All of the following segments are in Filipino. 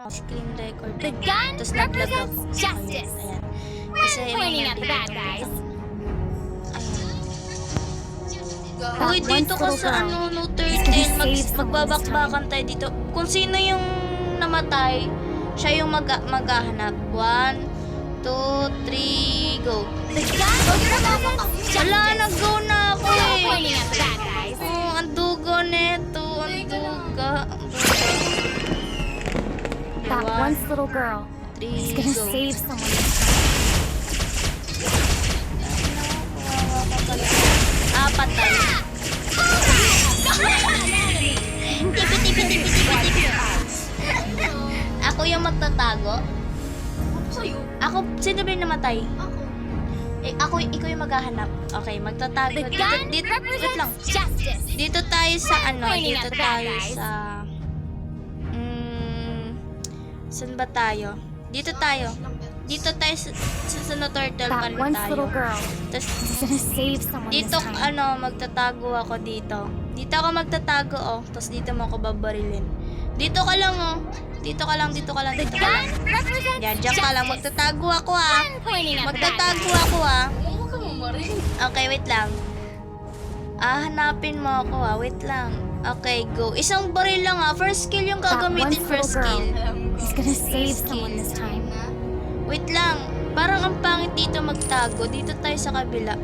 screen record. The gun Tapos nag-lag represents ako. justice. Ayan. When Kasi pointing at the bad guys. Uy, dito ka sa ano, no turtle. Magbabakbakan tayo dito. Kung sino yung namatay, siya yung maghahanap. 1, 2, 3, go. The gun represents Wala, justice. nag-go na ako When eh. pointing at the bad guys. Oh, ang dugo neto. Ang duga. That once little girl is 3, gonna go. save someone. Patay. Ako yung magtatago. Ako, sino ba yung namatay? Ikaw yung maghahanap. Okay, magtatago. The gun Wait lang. represents justice. Dito tayo sa ano, Pointing dito at the bad tayo guys. sa... saan ba tayo? Dito tayo. Dito tayo sa no turtle That pan once tayo. little girl Tapos is gonna save someone this dito time. magtatago ako dito. Dito ako magtatago oh. Tapos dito mo ako babarilin. Dito ka lang oh. Dito ka lang. The Dito gun ka lang. represents Yan, diyan ka lang. justice. Magtatago ako ah. When pointing at the bad Magtatago guys. ako ah. Okay, wait lang. Hanapin mo ako ah. Wait lang. Okay, go. Isang baril lang ah. First skill yung That gagamitin. once First little skill. girl is gonna save someone this time. Wait lang. Parang ang pangit dito magtago. Dito tayo sa kabila.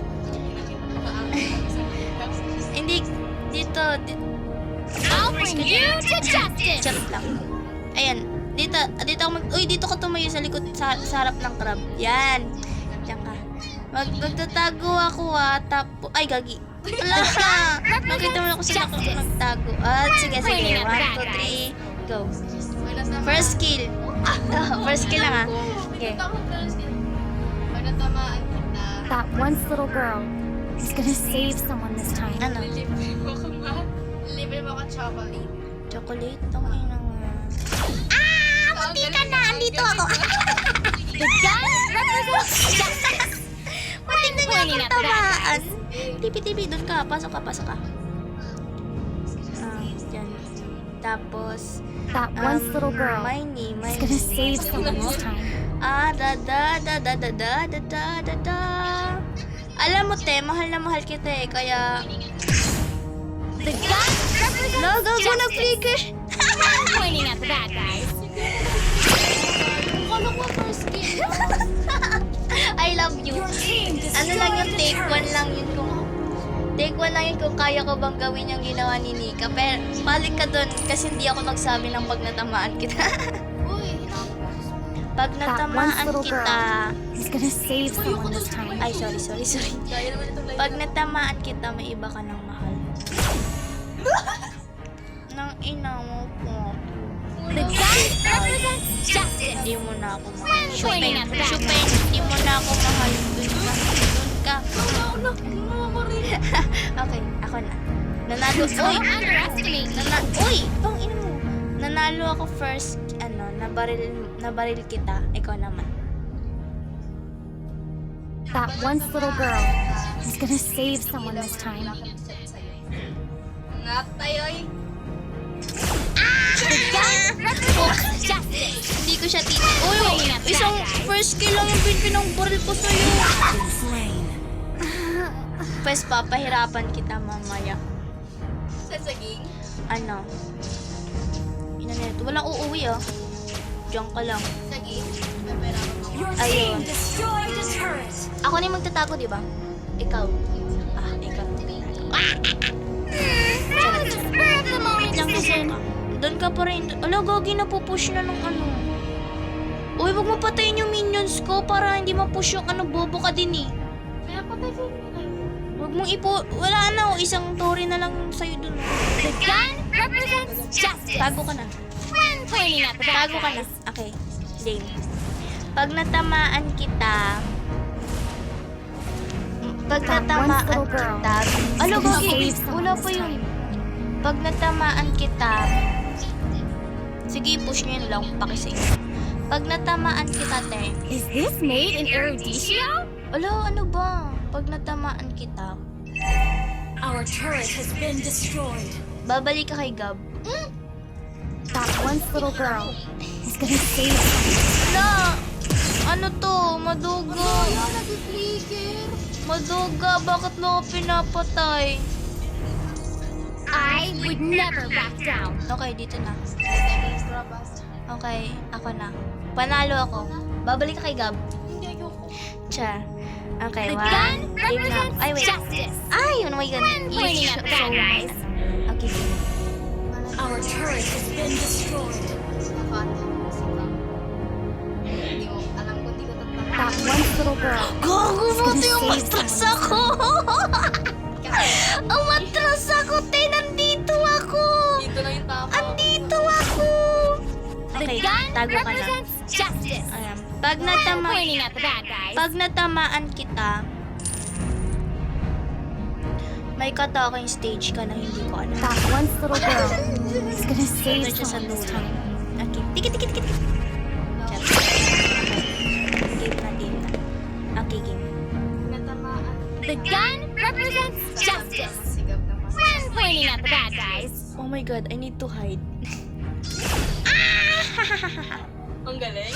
Hindi. Dito. I'll bring you to justice. Charot lang. Ayan. Dito ako Uy, dito ka tumayo sa likod, sa harap ng crab. Yan. Diyan ka. Magtatago ako ah. Ay, gagi. Wala ka. Nakita mo na ako sa magtago. Sige. 1, 2, 3. Go. First skill. First skill lang ah. Okay. That once little girl is gonna save someone this time. Ano? Libre mo ka chocolate. Chocolate? Tong ina nga. Munti ka na. Andito ako. The gun represents justice. Mating na nga Pointing akong at the bad tamaan. guys. Tipi-tipi, doon ka. Pasok ka. Yan. Tapos, That once little girl my name. is gonna save someone this time. Da. Alam mo, te, mahal na mahal kita eh, kaya... The gun represents Go, justice. nag-flicker! When pointing at the bad guys. Kala ko first game. I love you. Ano lang yung take one lang yun kung kaya ko bang gawin yung ginawa ni Nika. Pero balik ka dun kasi hindi ako nagsabi ng pag natamaan kita. Uy, Pag That once natamaan little kita... girl is gonna save someone this time. Ay, sorry. Pag natamaan kita, may iba ka ng mahal. Nang ina mo po. The gun represents justice. Hindi mo na ako mahal. When pointing at the bad Shupin, guys. hindi mo na ako mahal. Dun ka. Okay, ako na. Nanalo. Uy! Don't underestimate me. Uy! Pang ina mo. Nanalo ako first, nabaril kita. Ikaw naman. That once little girl is gonna save someone this time. Ngat tayo'y. The gun represents justice. Hindi ko siya Uy! Isang first kill lang yung pinangbaril ko sa'yo. Pwes, papahirapan kita mamaya. Sasaging. Ano? Ina nito. Walang uuwi ah. Diyan ka lang. Saging. May pera ka mga. Ayun. Ako na yung magtatago, di ba? Ikaw. Ikaw. Now is the spur of the moment Lang decision. ka. Doon ka pa rin. Ala, gagi na pupush na ng ano. Uy, wag mo patayin yung minions ko para hindi ma-push yung ano, bobo ka din eh. Kaya patay ko yun. Wag mong wala na, isang tori na lang sa'yo dun. The gun represents justice. Tago ka na. When pointing at the bad Tago ka na. guys. Okay. Game. Pag natamaan kita, That once little girl Alo, is gonna gagi. save Wala someone pa this yun. time. Pag natamaan kita, sige, push nyo yun lang, pakisave. Pag natamaan kita, te. Is this made in Eruditio? Alo, ano ba? Pag natamaan kita, Our turret has been destroyed. babalik ka kay Gab. That once little girl is gonna save someone. Na! Ano to? Maduga. Kaya nag-flicker. Maduga, bakit mo ako pinapatay? I would never back down. Okay, dito na. Extra pass. Okay, ako na. Panalo ako. Babalik ka kay Gab. Hindi ako. Cha. Okay, The one. gun Game na. represents Ay, wait. justice. Ay, oh my God. When pointing at the bad guys. Okay, game. Our turret has been destroyed. Nakano. Kasi lang. Hindi mo. Alam ko, hindi ko tatama. That once little girl Gago, is buti gonna yung save matras someone. ako. Ang matras ako, te. Nandito ako. Dito lang yung tama. Andito ako. The Okay, gun tago ka na. represents justice. Ayan. Pag When pointing at the bad guys. Pag natamaan kita, may kataking stage ka na hindi ko alam. That once little girl is gonna save Ito siya sa someone this dulo. time. Okay. Tikit. Chat. Game na. Okay, game. Natamaan. The gun represents justice. Sigab na mas. When pointing at the bad guys. Oh my God, I need to hide. Ang galing.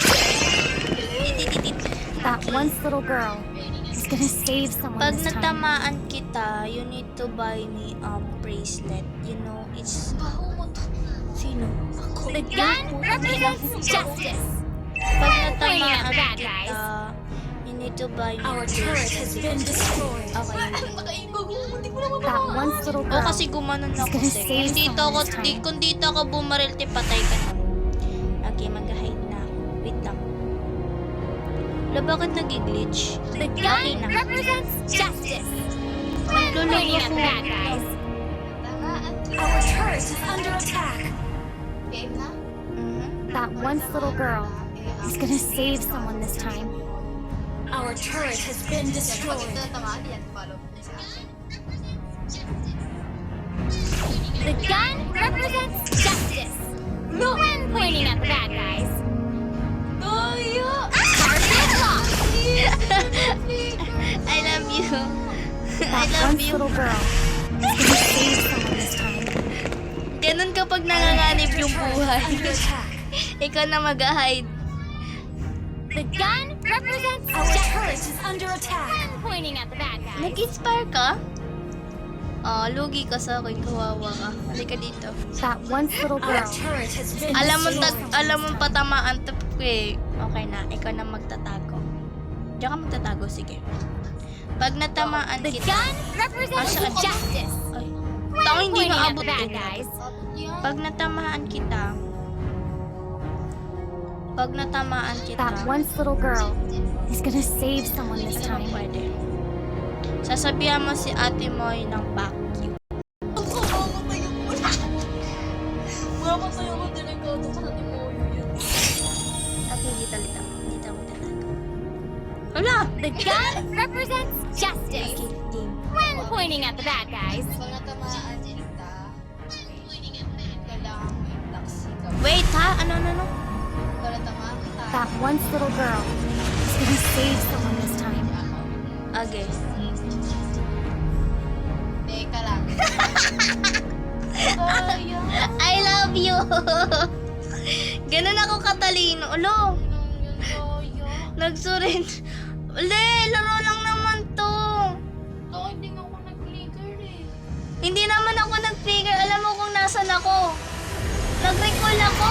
That once little girl is gonna save someone Pag this time. natamaan kita, you need to buy me a bracelet. You know, it's... Baho mo to. Sino? Ako. The gun represents justice. Pag Pointing at natamaan the bad kita, guys. you need to buy me Our a turret bracelet. has been destroyed. Okay. Nakaibog. Hindi ko na That mababa. once little O girl kasi gumanon is ako gonna te. save someone this time. Kung dito ako bumaril, te, patay ka na. Okay, mag-hide na ako. Wait lang. Wala, bakit nag-glitch? The Okay gun na. represents justice. When Lolo, pointing at the ako. bad guys. Natamaan. Our turret is under attack. Game na. Mhm. That once little girl is gonna save someone this time. Our turret has been Pag destroyed. ito natamaan, yan. Follow mo sa akin. The gun represents justice. When pointing at the bad guys. Daya! Target locked. I love you. I That love once you. little girl is gonna save someone this time. Ganun kapag nanganganib yung buhay. Under attack. Ikaw na mag-hide. The gun represents our turret is under attack. When pointing at the bad guys. Nag-inspire ka? Oh, lugi ka sa akin. Kawawa ka. Halika dito. That once little Our girl turret has been Alam mo patamaan to eh. Okay na, ikaw na magtatago. Diyan ka magtatago, sige. Pag natamaan The kita... gun represents Saan? justice. Ay, When tao hindi pointing at naabot the bad eh. guys. Pag natamaan kita... Pag natamaan kita... that once little girl is gonna save someone this Ano time. pwede? Sasabihan mo si ate mo ng vacuum. Mamatay ako delikado ka na ni Moyo yun. Okay, dito. Dito mo tatago. Wala! The gun represents justice. Okay, game. When pointing at the bad guys. Pag natamaan kita, kailangan mo yung taxi. Wait ha? Ano? Pag natamaan kita, That once little girl is gonna save someone this time. Okay. teka lang. I love you! Ganun ako katalino. Ulo! Nagsurin. Uli, laro lang naman to. Hindi nga ako nag-clicker eh. Hindi naman ako nag-figure. Alam mo kung nasan ako. Nag-recall ako.